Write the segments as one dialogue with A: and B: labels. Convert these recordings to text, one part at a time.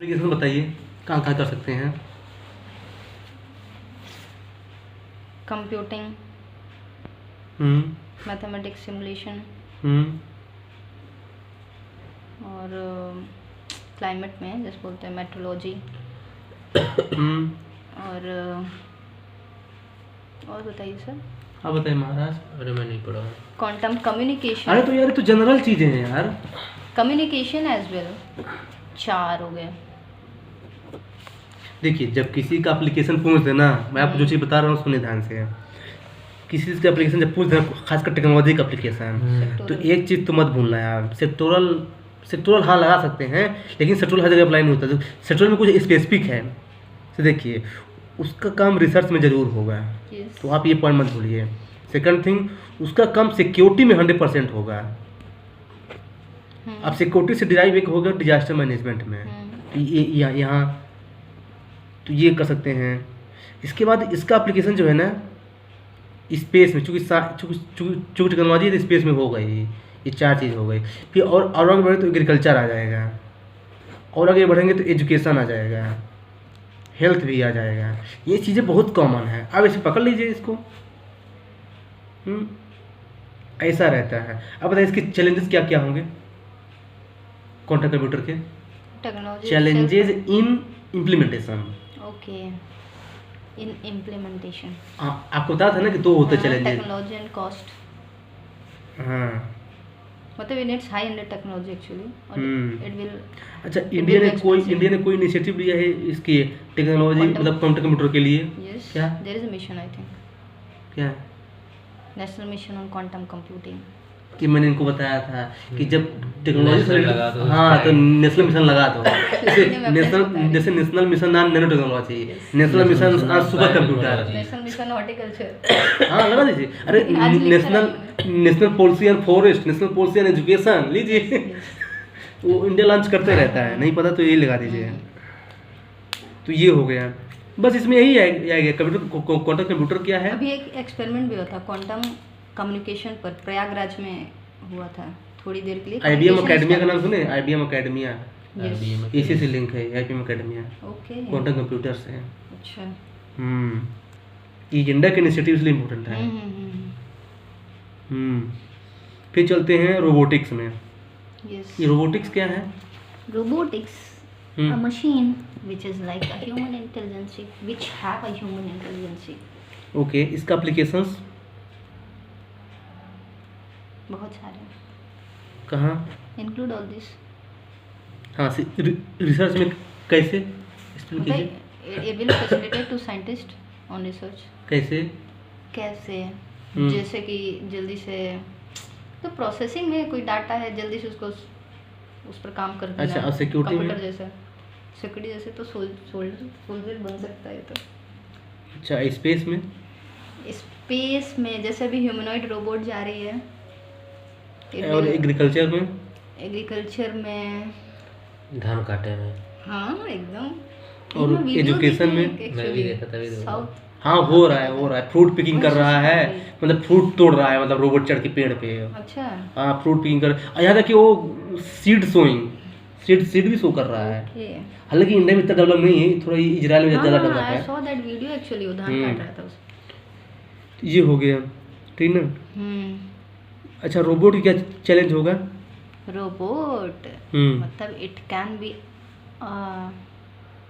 A: Application बताइए कहाँ कहाँ कर सकते हैं।
B: कंप्यूटिंग,
A: हम्म
B: मैथमेटिक्स, सिमुलेशन
A: हम्म
B: और क्लाइमेट में जैसे बोलते हैं मेट्रोलॉजी
A: हम्म
B: और बताइए सर।
A: आप बताइए महाराज।
C: अरे मैं नहीं पढ़ा हूँ।
B: क्वांटम
A: अरे
B: कम्युनिकेशन,
A: तो यार ये तो जनरल चीजें हैं यार।
B: कम्युनिकेशन एज वेल, 4 हो गए।
A: देखिए जब किसी का एप्लीकेशन पूछ देना, मैं आपको जो चीज़ बता रहा हूँ सुनिए ध्यान से। किसी चीज़ का एप्लीकेशन जब पूछ देना, खासकर टेक्नोलॉजी का एप्लीकेशन, तो
B: सेक्टोरल।
A: एक चीज़ तो मत भूलना यार, सेक्टोरल। सेक्टोरल हाँ लगा सकते हैं, लेकिन सेक्टोरल हर जगह अप्लाई नहीं होता। सेक्टोरल में कुछ स्पेसिफिक है, तो देखिए उसका काम रिसर्च में ज़रूर होगा,
B: Yes.
A: तो आप ये पॉइंट मत भूलिए। सेकंड थिंग, उसका काम सिक्योरिटी में 100% होगा। अब सिक्योरिटी से डिराइव एक होगा डिजास्टर मैनेजमेंट में, तो ये यहाँ तो ये कर सकते हैं। इसके बाद इसका एप्लीकेशन जो है ना स्पेस में, चूँकि टेक्नोलॉजी तो स्पेस में हो गई, ये 4 चीज़ हो गई। फिर और आगे बढ़े तो एग्रीकल्चर आ जाएगा, और आगे बढ़ेंगे तो एजुकेशन आ जाएगा, हेल्थ भी आ जाएगा। ये चीज़ें बहुत कॉमन है, अब इसे पकड़ लीजिए इसको। ऐसा रहता है। अब बताइए इसके चैलेंजेस क्या क्या होंगे क्वांटम कंप्यूटर के।
B: Technology
A: challenges in implementation.
B: Okay, in implementation.
A: आपको बता था ना कि 2 होते हैं चैलेंजेस।
B: टेक्नोलॉजी एंड कॉस्ट,
A: हाँ
B: मतलब it needs high and technology actually, और इट विल।
A: अच्छा, इंडिया ने कोई इनिशिएटिव लिया है इसकी टेक्नोलॉजी मतलब क्वांटम कंप्यूटर के लिए?
B: यस,
A: क्या
B: there is a mission, I think
A: क्या
B: national mission on quantum computing.
A: कि मैंने इनको बताया था कि जब टेक्नोलॉजी से
C: नेशनल लगा दो।
A: हाँ तो नेशनल मिशन लगा दो।
B: नेशनल
A: जैसे national mission on nano technology, national mission on super computer.
B: National mission horticulture.
A: हाँ लगा दीजिए। अरे
B: आज लिखा
A: national policy on forest, national policy on education लीजिए। वो इंडिया लॉन्च करते रहता है, नहीं पता तो यही लगा दीजिए। तो ये हो गया, बस इसमें यही आएगा। कंप्यूटर क्वांटम कंप्यूटर क्या है।
B: अभी एक एक्सपेरिमेंट भी हुआ था क्वांटम कम्युनिकेशन पर, प्रयागराज में हुआ था थोड़ी देर के लिए।
A: IBM अकेडमिया का नाम सुने? IBM academia
B: Yes.
A: इसी से लिंक है, IBM academia
B: okay,
A: quantum computer से।
B: अच्छा।
A: ये इंडिया के इनिशिएटिव इसलिए इम्पोर्टेंट है। फिर चलते हैं रोबोटिक्स में।
B: यस,
A: ये रोबोटिक्स क्या है?
B: robotics, a machine which is like a human intelligence, which have a human intelligence.
A: Okay, इसका एप्लीकेशंस
B: बहुत सारे,
A: कहाँ?
B: Include all this.
A: हाँ रिसर्च में कैसे एक्सप्लेन कीजिए।
B: it will facilitate to scientist on research।
A: कैसे?
B: कैसे? जैसे कि जल्दी से, तो प्रोसेसिंग में कोई डाटा है जल्दी से उसको उस पर काम कर देना।
A: अच्छा, और सिक्योरिटी में?
B: कंप्यूटर जैसा, सिक्योरिटी जैसे तो सोल्जर बन सकता है। तो
A: अच्छा, स्पेस में?
B: स्पेस में जैसे अभी ह्यूमनॉइड रोबोट जा रही है।
A: और एग्रीकल्चर में?
B: एग्रीकल्चर में,
C: धान काटे में।
B: हाँ एकदम।
A: और
B: ये मैं वीडियो
A: एजुकेशन
B: देखी
A: में?
B: है
C: मैं भी देखा था,
B: actually, साउथ।
A: हाँ हो रहा है। फ्रूट पिकिंग कर रहा है, मतलब फ्रूट तोड़ रहा है, मतलब रोबोट चढ़ के पेड़ पे।
B: अच्छा,
A: हाँ फ्रूट पिकिंग कर, यहाँ तक कि वो सीड सोइंग, सीड भी शो कर रहा है।
B: ओके।
A: हालांकि इंडिया में इतना डेवलप नहीं है, थोड़ा इजराइल में ज़्यादा डेवलप
B: आई
A: है।
B: सॉ दैट वीडियो एक्चुअली, वो धान काट रहा था उसमें।
A: ये हो गया, ठीक ना। अच्छा, रोबोट की क्या चैलेंज होगा?
B: रोबोट
A: हम्म
B: मतलब it can be,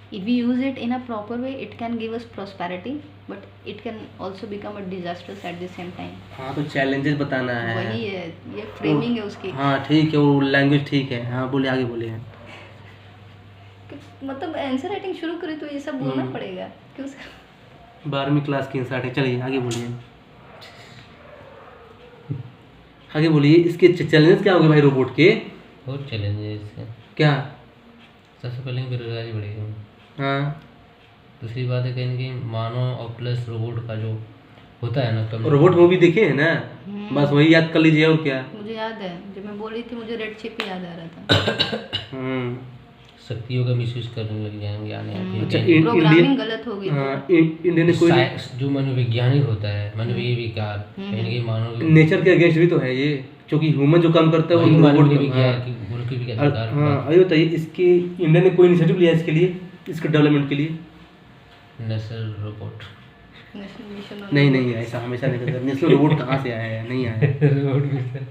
B: if we use it in a proper way, it can give us prosperity, but it can also become a disaster at the same time।
A: हाँ तो चैलेंजेस बताना है।
B: वही है, ये फ्रेमिंग है उसकी।
A: हाँ ठीक है, वो लैंग्वेज ठीक है। हाँ बोलिए, आगे बोलिए।
B: मतलब आंसर राइटिंग शुरू करें तो ये सब बोलना पड़ेगा क्यों?
A: 12वीं क्लास की इंसार्टिंग। चलिए आगे बोलिए, आगे बोलिए। इसके चैलेंजेस क्या होंगे भाई रोबोट के?
C: बहुत चैलेंज है इसके।
A: क्या?
C: सबसे पहले बेरोजगारी बढ़ेगी।
A: हाँ
C: दूसरी बात है कहीं ना कहीं मानव और प्लस रोबोट का जो होता है ना, तो
A: रोबोट मूवी देखे है ना, बस वही याद कर लीजिए। और क्या?
B: मुझे याद है जब मैं बोली थी, मुझे रेड चिप याद आ रहा था।
C: शक्तियों का मिसयूज करने लग जाएंगे आने
A: अच्छा,
C: आगे।
B: प्रोग्रामिंग गलत हो गई।
A: हाँ इंडिया ने कोई
C: जो मनोवैज्ञानिक होता है, मानवीय विकार, कहीं ना कहीं मानव
A: नेचर के अगेंस्ट भी तो है ये, क्योंकि ह्यूमन जो काम करता है वो
C: मानवीय
A: रोबोट
C: विज्ञान की उनकी भी क्या
A: और
C: सरकार
A: हाँ अभी बताइए, इसके इंडिया ने कोई इनिशिएटिव लिया है इसके लिए, इसके डेवलपमेंट के लिए?
C: National robot
B: national mission on
A: नहीं नहीं, ऐसा हमेशा नहीं करते। नेशनल रोबोट कहाँ से आया है? नहीं आया है।
C: रोबोट मिशन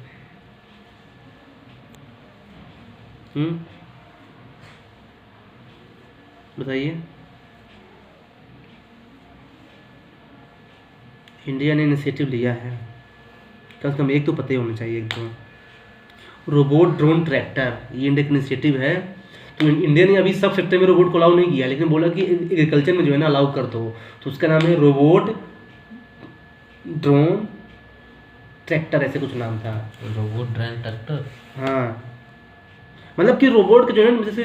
A: बताइए, इंडिया ने इनिशिएटिव लिया है, कम से कम एक तो पता ही होना चाहिए। एक तो रोबोट ड्रोन ट्रैक्टर, ये इंडिया का इनिशिएटिव है। तो इंडिया ने अभी सब सेक्टर में रोबोट को अलाउ नहीं किया, लेकिन बोला कि एग्रीकल्चर में जो है ना अलाउ कर दो, तो उसका नाम है रोबोट ड्रोन ट्रैक्टर, ऐसे कुछ नाम था।
C: Robot drone tractor.
A: हाँ, मतलब कि रोबोट का जो है ना, जैसे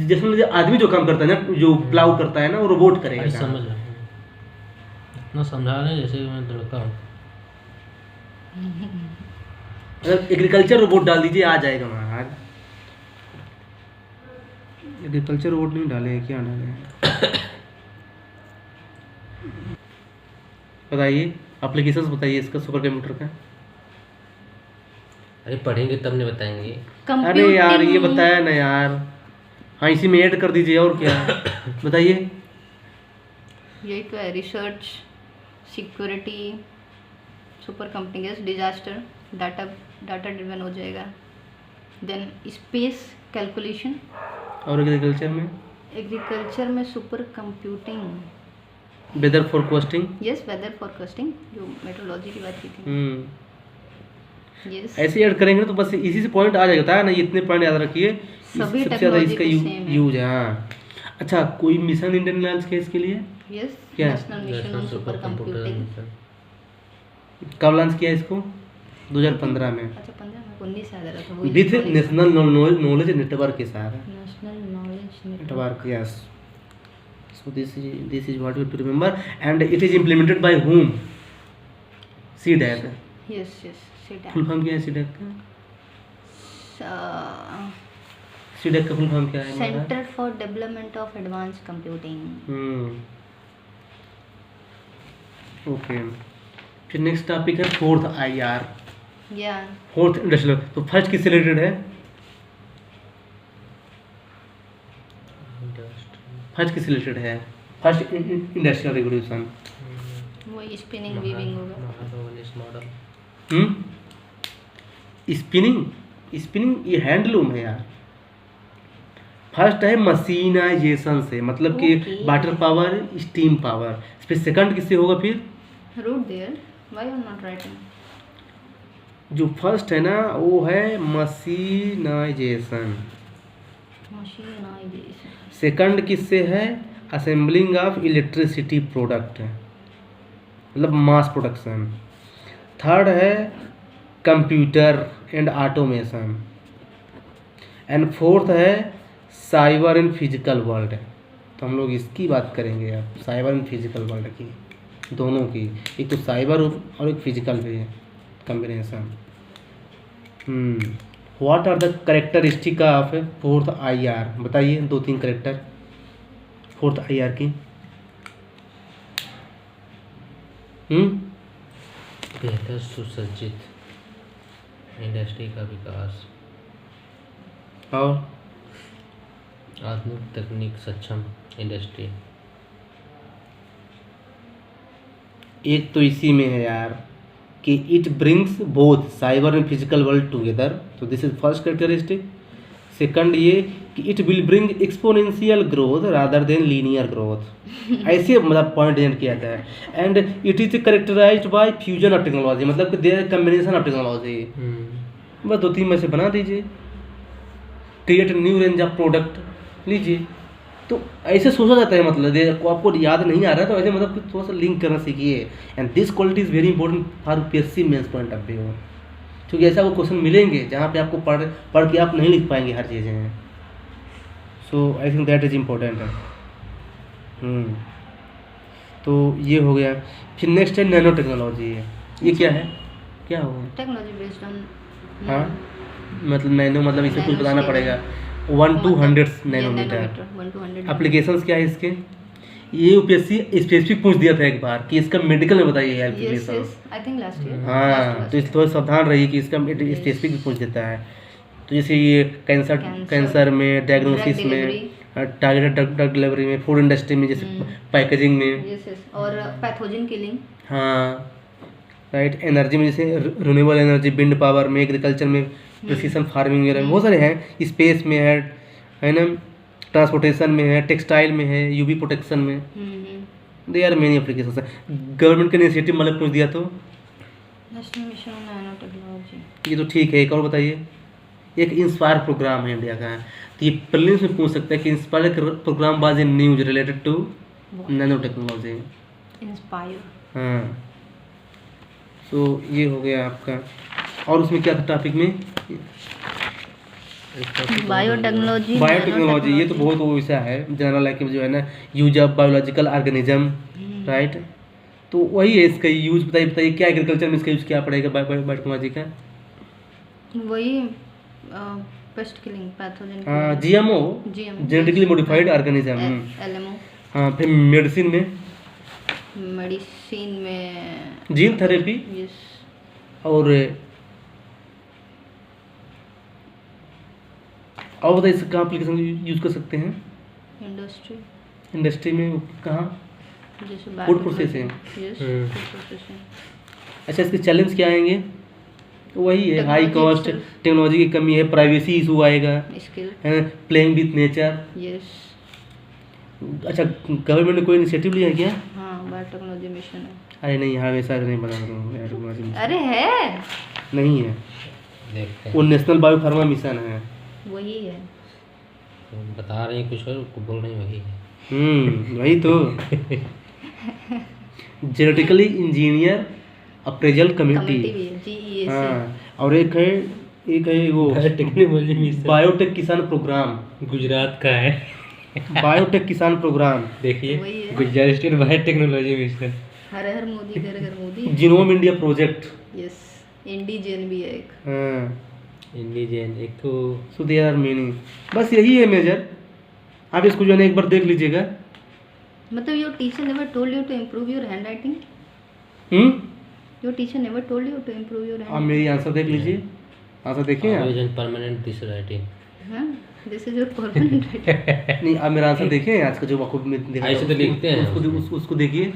A: जैसे आदमी जो काम करता है ना, जो प्लाउ करता है ना, वो रोबोट करेगा काम।
C: समझ रहा हूँ, इतना समझा रहे जैसे कि मैं लड़का हूँ।
A: मतलब एग्रीकल्चर रोबोट डाल दीजिए, आ जाएगा महाराज। एग्रीकल्चर रोबोट नहीं डाले हैं, क्या डाले हैं? बताइए, एप्लीकेशंस बताइए इसका, सुपर कंप्यूटर का।
C: अरे पढ़ेंगे तब नहीं बताएंगे।
A: अरे यार ये बताया ना यार। हाँ, इसी में ऐड कर दीजिए, और क्या बताइए।
B: यही तो है, research, security, super company, disaster, data driven हो जाएगा। देन स्पेस कैलकुलेशन,
A: और
B: एग्रीकल्चर में super computing,
A: weather forecasting.
B: Yes, weather forecasting, जो मेट्रोलॉजी की बात की थी। यस,
A: ऐसे ऐड करेंगे तो बस इसी से पॉइंट आ जाएगा ना, ये इतने पॉइंट याद रखिए।
B: सभी
A: सबसे ज़्यादा इसका
B: टेक्नोलॉजी सेम है।
A: यूज है। हाँ, अच्छा, कोई मिशन इंडियन लॉन्च किया इसके लिए?
B: यस,
A: क्या?
B: National mission on super computing.
A: कब लॉन्च किया इसको? 2015 में,
B: अच्छा, 15 में, 19 से आ रहा था वो।
A: विथ नेशनल नॉलेज नेटवर्क के साथ।
B: National knowledge
A: network, yes. So this is what you have to remember, and it is implemented by whom? CDAC.
B: Yes, CDAC.
A: Full form क्या है CDAC का? CDAC का फुल फॉर्म क्या है?
B: Centre for Development of Advance Computing.
A: Okay, फिर next topic है fourth IR,
B: या
A: fourth industrial. तो फर्स्ट किससे रिलेटेड है? फर्स्ट किससे रिलेटेड है? First industrial revolution.
B: वो स्पिनिंग वीविंग होगा।
A: स्पिनिंग ये हैंडलूम है यार। फर्स्ट है मशीनाइजेशन से, मतलब कि वाटर पावर, स्टीम पावर। फिर सेकंड किससे होगा? फिर
B: root there, why I am not writing.
A: जो फर्स्ट है ना वो है मशीनाइजेशन। सेकंड किससे है? असेंबलिंग ऑफ इलेक्ट्रिसिटी प्रोडक्ट, मतलब मास प्रोडक्शन। थर्ड है computer and automation. And fourth है साइबर एंड फिजिकल वर्ल्ड। तो हम लोग इसकी बात करेंगे अब, साइबर एंड फिजिकल वर्ल्ड की, दोनों की। एक तो साइबर और एक फिजिकल भी है combination. What are the characteristic of fourth IR? बताइए 2-3 कैरेक्टर फोर्थ IR की।
C: बेहतर सुसज्जित इंडस्ट्री का विकास
A: और
C: आधुनिक तकनीक सक्षम इंडस्ट्री।
A: एक तो इसी में है यार कि it brings both cyber and physical world together. तो this is first characteristic. Second ये कि it will bring exponential growth rather than linear growth. ऐसे मतलब पॉइंट जनरेट किया था। And it is characterized by fusion of technology, मतलब कि there combination of technology. बस 2-3 में से बना दीजिए। Create new range of product लीजिए। तो ऐसे सोचा जाता है, मतलब देखो आपको याद नहीं आ रहा तो ऐसे मतलब थोड़ा सा लिंक करना सीखिए। And this quality is very important for UPSC mains point of view, क्योंकि ऐसा वो क्वेश्चन मिलेंगे जहाँ पे आपको पढ़ के आप नहीं लिख पाएंगे हर चीज़ें। So I think that is important है। तो ये हो गया। फिर नेक्स्ट है नैनो टेक्नोलॉजी। ये क्या है? क्या होगा?
B: टेक्नोलॉजी बेस्ड ऑन,
A: हाँ, मतलब नैनो मतलब इसे कुछ बताना पड़ेगा। 1 to 100 नैनोमीटर।
B: 1 to 100
A: एप्लीकेशंस क्या है इसके? ये UPSC स्पेसिफिक पूछ दिया था एक बार कि इसका मेडिकल में बताइए
B: yes,
A: application.
B: Yes, I think last year.
A: हाँ, तो इस थोड़ा सावधान रहिए कि इसका स्पेसिफिक भी पूछ देता है। तो जैसे ये कैंसर कैंसर में, डायग्नोसिस
B: Drug
A: में,
B: delivery।
A: टारगेटेड ड्रग डिलीवरी में, फूड इंडस्ट्री में, जैसे पैकेजिंग में,
B: यस यस, और पैथोजन किलिंग।
A: हाँ राइट, एनर्जी में जैसे रिन्यूएबल एनर्जी, विंड पावर में, एग्रीकल्चर में, प्रिसीजन फार्मिंग वगैरह में बहुत सारे हैं, स्पेस में है ना, ट्रांसपोर्टेशन में है, टेक्सटाइल में है, यूवी प्रोटेक्शन में, दे आर मेनी एप्लीकेशन है। गवर्नमेंट का इनिशिएटिव मतलब पूछ दिया तो
B: national mission on nano technology.
A: ये तो ठीक है। एक और बताइए, एक इंस्पायर प्रोग्राम है इंडिया का, तो ये प्रीलिम्स में पूछ सकता है कि Inspire program was in news related to nano technology.
B: Inspire.
A: हाँ, तो ये हो गया आपका। और उसमें क्या था टॉपिक में?
B: बायोटेक्नोलॉजी।
A: बायोटेक्नोलॉजी, ये तो बहुत वो वैसा है जनरल है कि जो है ना, use of biological organism, right. तो वही है इसका यूज। बताइए क्या एग्रीकल्चर में इसका यूज क्या पड़ेगा बायोटेक्नोलॉजी का?
B: वही पेस्ट किलिंग, पैथोजन।
A: हाँ, GMO, genetically modified organism.
B: LMO.
A: हाँ, फिर मेडिसिन में,
B: मेडिसिन में
A: जीन थेरेपी,
B: यस।
A: और बताइए इसका एप्लीकेशन यूज कर सकते हैं
B: इंडस्ट्री।
A: इंडस्ट्री में कहाँ?
B: जैसे
A: food processing.
B: Yes, food processing.
A: अच्छा, इसके चैलेंज क्या आएंगे? तो वही है, high
B: Technology
A: cost,
B: itself।
A: Technology की कमी है, प्राइवेसी इशू आएगा,
B: स्किल।
A: है प्लेइंग विथ नेचर।
B: यस।
A: अच्छा, गवर्नमेंट ने कोई इनिशिएटिव लिया है क्या?
B: हाँ, बायोटेक्नोलॉजी मिशन है।
A: अरे नहीं, हमेशा नहीं बता रहा
B: अरे है,
A: नहीं है,
C: देखते
A: वो
C: हैं,
A: नेशनल बायो फार्मा मिशन है।
B: वही है।
C: बता रहे हैं कुछ और बोल रहे हैं वही है।
A: वही तो। Genetically engineer appraisal
B: committee
A: committee.
B: भी है, जीईएसी।
A: हाँ, और एक है वो
C: technology mission
A: biotech Kisan programme.
C: Gujarat का है।
A: Biotech Kisan programme.
C: देखिए,
B: वही है।
C: Gujarat state biotechnology mission.
B: हर हर मोदी, घर घर Modi.
A: Genome India project.
B: Yes, IndiGen भी है एक।
A: हाँ,
C: इंडिजन एक तो
A: सो देयर आर मेनी। बस यही है मेजर। आप इसको जो है ना एक बार देख लीजिएगा।
B: मतलब your teacher never told you to improve your handwriting? Your teacher never told you to improve your
A: आप मेरी आंसर देख लीजिए, आंसर देखिए आप।
C: Permanent this writing.
B: हाँ, this is your permanent writing.
A: नहीं, आप मेरा आंसर देखिए आज का जो आपको
C: ऐसे तो लिखते हैं
A: उसको देखिए।